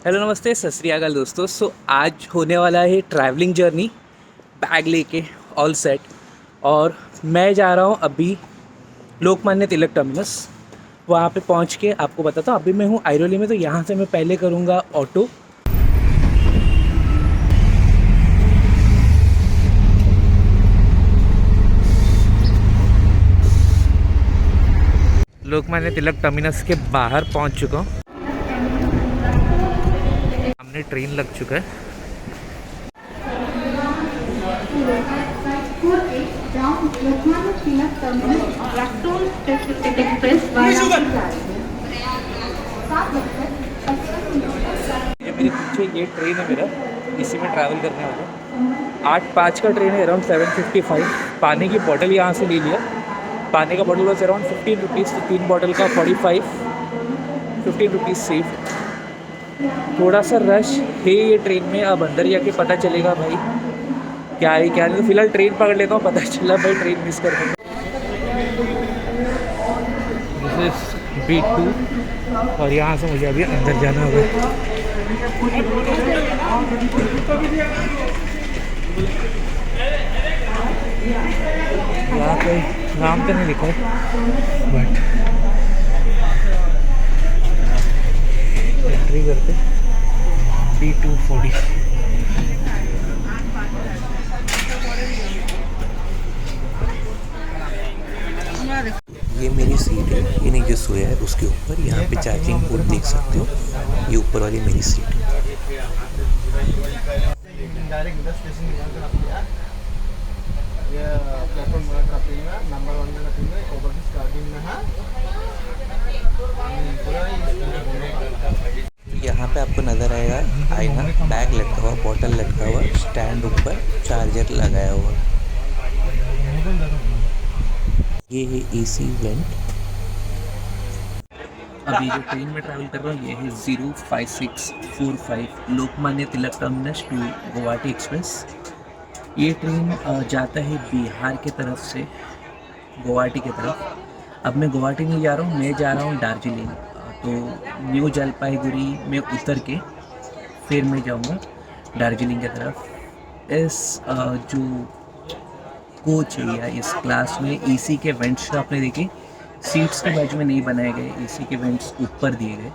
Hello नमस्ते सत श्री अकाल दोस्तों। आज होने वाला है ट्रैवलिंग जर्नी, बैग लेके ऑल सेट। और मैं जा रहा हूँ अभी लोकमान्य तिलक टर्मिनस। वहाँ पे पहुँच के आपको बताता हूँ। अभी मैं हूँ आइरोली में, तो यहाँ से मैं पहले करूँगा ऑटो। लोकमान्य तिलक टर्मिनस के बाहर पहुँच चुका हूँ। सामने ट्रेन लग चुका है। ये मेरे पीछे ये ट्रेन है मेरा, इसी में ट्रैवल करने वाला हूँ। 8:05 का ट्रेन है, अराउंड 7:55। पानी की बॉटल यहाँ से ले लिया। पानी का बॉटल वॉज अराउंड 15 रुपीज़, तो 3 बॉटल का 15 रुपीज़ सेफ। थोड़ा सा रश है ये ट्रेन में, अब अंदर जाके पता चलेगा भाई क्या है क्या नहीं। तो फिलहाल ट्रेन पकड़ लेता हूँ, पता चला भाई ट्रेन मिस कर दूँगा। दिस इज B2 और यहाँ से मुझे अभी अंदर जाना होगा। यहाँ पे नाम तो नहीं लिखा है, बट एंट्री करते B240। ये मेरी सीट है, ये नीचे सोया है उसके ऊपर। यहाँ पे चार्जिंग पोर्ट देख सकते हो, ये ऊपर वाली मेरी सीट है। यहाँ पे आपको नज़र आएगा आईना, बैग लटका हुआ, बॉटल लटका हुआ, स्टैंड ऊपर चार्जर लगाया हुआ। ये है AC वेंट। अभी जो ट्रेन में ट्रैवल कर रहा हूँ ये है 05645 Lokmanya Tilak terminus to Guwahati express. ये ट्रेन जाता है बिहार के तरफ से गुवाहाटी की तरफ। अब मैं गुवाहाटी नहीं जा रहा हूँ, मैं जा रहा हूँ दार्जिलिंग। तो न्यू जलपाईगुड़ी में उतर के फिर मैं जाऊँगा दार्जिलिंग की तरफ। जो कोच है या इस क्लास में AC के वेंट्स आपने देखे, सीट्स के बाजू में नहीं बनाए गए, AC के वेंट्स ऊपर दिए गए।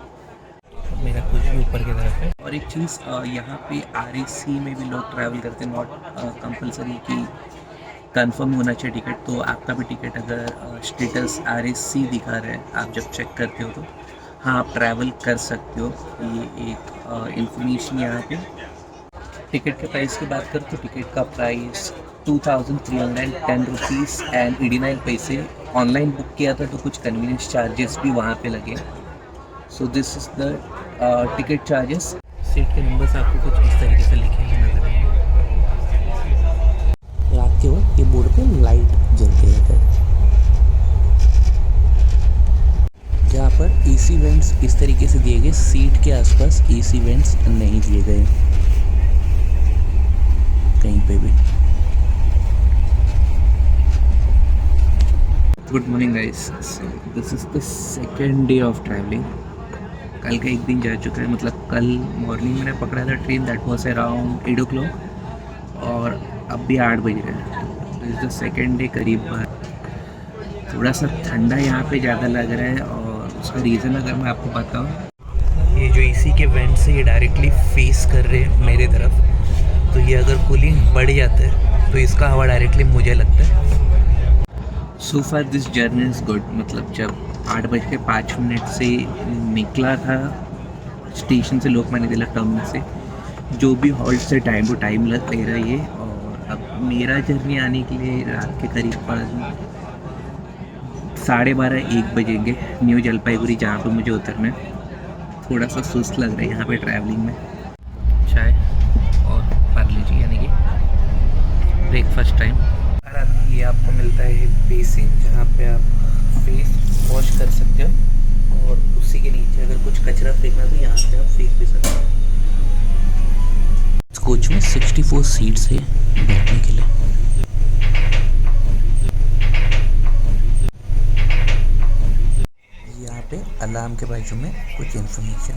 मेरा कुछ भी ऊपर की तरफ है। और एक चीज़, यहाँ पे RAC में भी लोग ट्रैवल करते हैं, नॉट कंपलसरी कि कंफर्म होना चाहिए टिकट। तो आपका भी टिकट अगर स्टेटस RAC दिखा रहा है, आप जब चेक करते हो तो हाँ आप ट्रैवल कर सकते हो। ये एक इन्फॉर्मेशन यहाँ पे। टिकट के प्राइस की बात करें तो टिकट का प्राइस 2310 रुपीज़ एंड 89 पैसे। ऑनलाइन बुक किया था तो कुछ कन्वीनियंस चार्जेस भी वहाँ पे लगे। So this is the ticket charges. Seat के नंबर्स आपको कुछ इस तरीके से लिखे हैं नजर आएंगे। रात के वक्त ये बोर्ड पे लाइट जलते रहता है। जहाँ पर AC वेंट्स इस तरीके से दिए गए, सीट के आसपास AC वेंट्स नहीं दिए गए कहीं पे भी। Good morning guys. This is the second day of travelling. कल का एक दिन जा चुका है, मतलब कल मॉर्निंग मैंने पकड़ा था train, that was around 8 o'clock और अब भी 8 बज रहे हैं। This is the second day करीब। थोड़ा सा ठंडा यहाँ पे ज़्यादा लग रहा है और उसका रीज़न अगर मैं आपको बताऊँ, ये जो AC के वेंट्स है ये डायरेक्टली फेस कर रहे हैं मेरे तरफ। तो ये अगर कूलिंग बढ़ जाता है तो इसका हवा डायरेक्टली मुझे लगता है। So far this journey is good. मतलब जब 8:05 से निकला था स्टेशन से लोकमान्य तिलक टर्मिनस से, जो भी हॉल्ट से टाइम टू टाइम लग ले रहा है ये। और अब मेरा जर्नी आने के लिए रात के करीब 12:30-1 बजेंगे न्यू जलपाईगुड़ी, जहाँ पे मुझे उतरना है। थोड़ा सा सुस्त लग रहा है यहाँ पे ट्रैवलिंग में। चाय और पार्ले जी यानी कि ब्रेकफास्ट टाइम। ये आपको मिलता है बेसिन, जहाँ पे आप फेस वॉश कर सकते हो और उसी के नीचे अगर कुछ कचरा फेंकना तो यहाँ पे आप फेंक भी सकते हो। इस कोच में 64 सीट्स है बैठने के लिए। यहाँ पे अलार्म के बाजू में कुछ इन्फॉर्मेशन।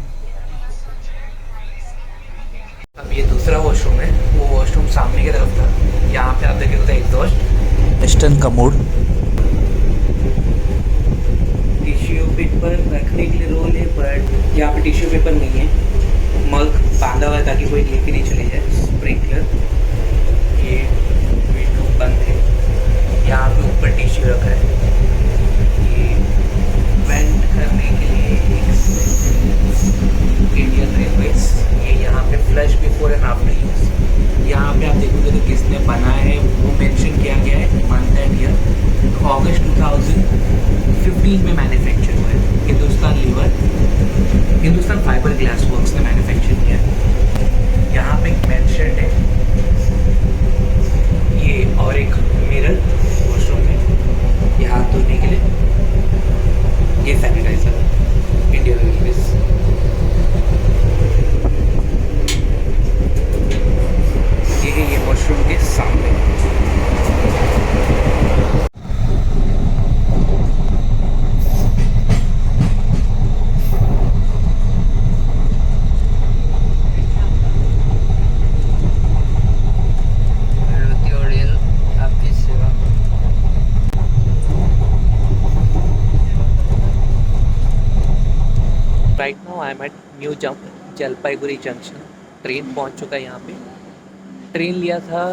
दूसरा वॉशरूम है, वो वॉशरूम सामने की तरफ था। यहाँ पे आप देखिए तो exhaust, western commode, tissue paper रखने के लिए रोल है, बट यहाँ पे टिश्यू पेपर नहीं है। मग बांधा हुआ है ताकि कोई लेके नहीं चले जाए। स्प्रिंकलर, ये विंडो बंद है। यहाँ पे ऊपर टिश्यू रखा है। ये वेंट करने के लिए इंडियन रेलवेज। ये यहाँ पे flush before and after use. यहाँ पे आप देखोगे तो किसने बनाया है वो मेंशन किया गया है, मंथ एंड ईयर। अगस्त 2015 में मैन्युफैक्चर हुआ है। Hindustan Lever, Hindustan Fibre Glass Works ने मैन्युफैक्चर किया है। यहाँ पे एक मेन शेड है ये, और एक मिरर वॉशरूम में, ये हाथ धोने के लिए। ये सैनिटाइजर इंडियन रेलवेज। ये है ये वॉशरूम के सामने। आपकी सेवा। Right now I am at New Jalpaiguri junction. Train पहुंच चुका है यहाँ पे। ट्रेन लिया था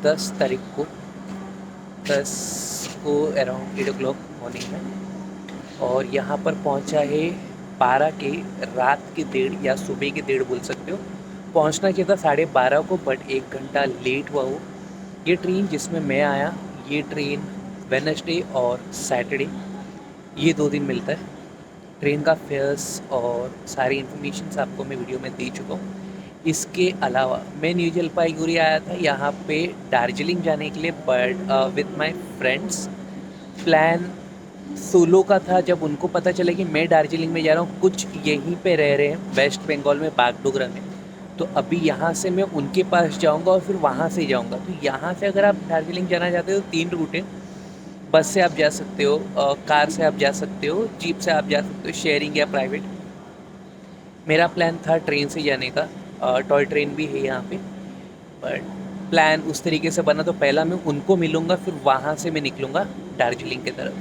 10 तारीख को, 10 को अराउंड 8 o'clock मॉर्निंग में, और यहाँ पर पहुँचा है 12 के, रात के 1:30 या सुबह के 1:30 बोल सकते हो। पहुँचना चाहिए था 12:30 को, बट 1 घंटा लेट हुआ वो। ये ट्रेन जिसमें मैं आया, ये ट्रेन वेडनेसडे और सैटरडे, ये 2 दिन मिलता है। ट्रेन का फेयर्स और सारी इन्फॉर्मेशन आपको मैं वीडियो में दे चुका हूँ। इसके अलावा मैं न्यू जलपाईगुड़ी आया था यहाँ पे दार्जिलिंग जाने के लिए, but with my friends. Plan solo का था। जब उनको पता चला कि मैं दार्जिलिंग में जा रहा हूँ, कुछ यहीं पे रह रहे हैं वेस्ट बंगाल में, बागडोगरा में, तो अभी यहाँ से मैं उनके पास जाऊँगा और फिर वहाँ से जाऊँगा। तो यहाँ से अगर आप दार्जिलिंग जाना चाहते हो तो 3 रूट है। बस से आप जा सकते हो, कार से आप जा सकते हो, जीप से आप जा सकते हो, शेयरिंग या प्राइवेट। मेरा प्लान था ट्रेन से जाने का, टॉय ट्रेन भी है यहाँ पे, बट प्लान उस तरीके से बना तो पहला मैं उनको मिलूँगा, फिर वहाँ से मैं निकलूँगा दार्जिलिंग की तरफ।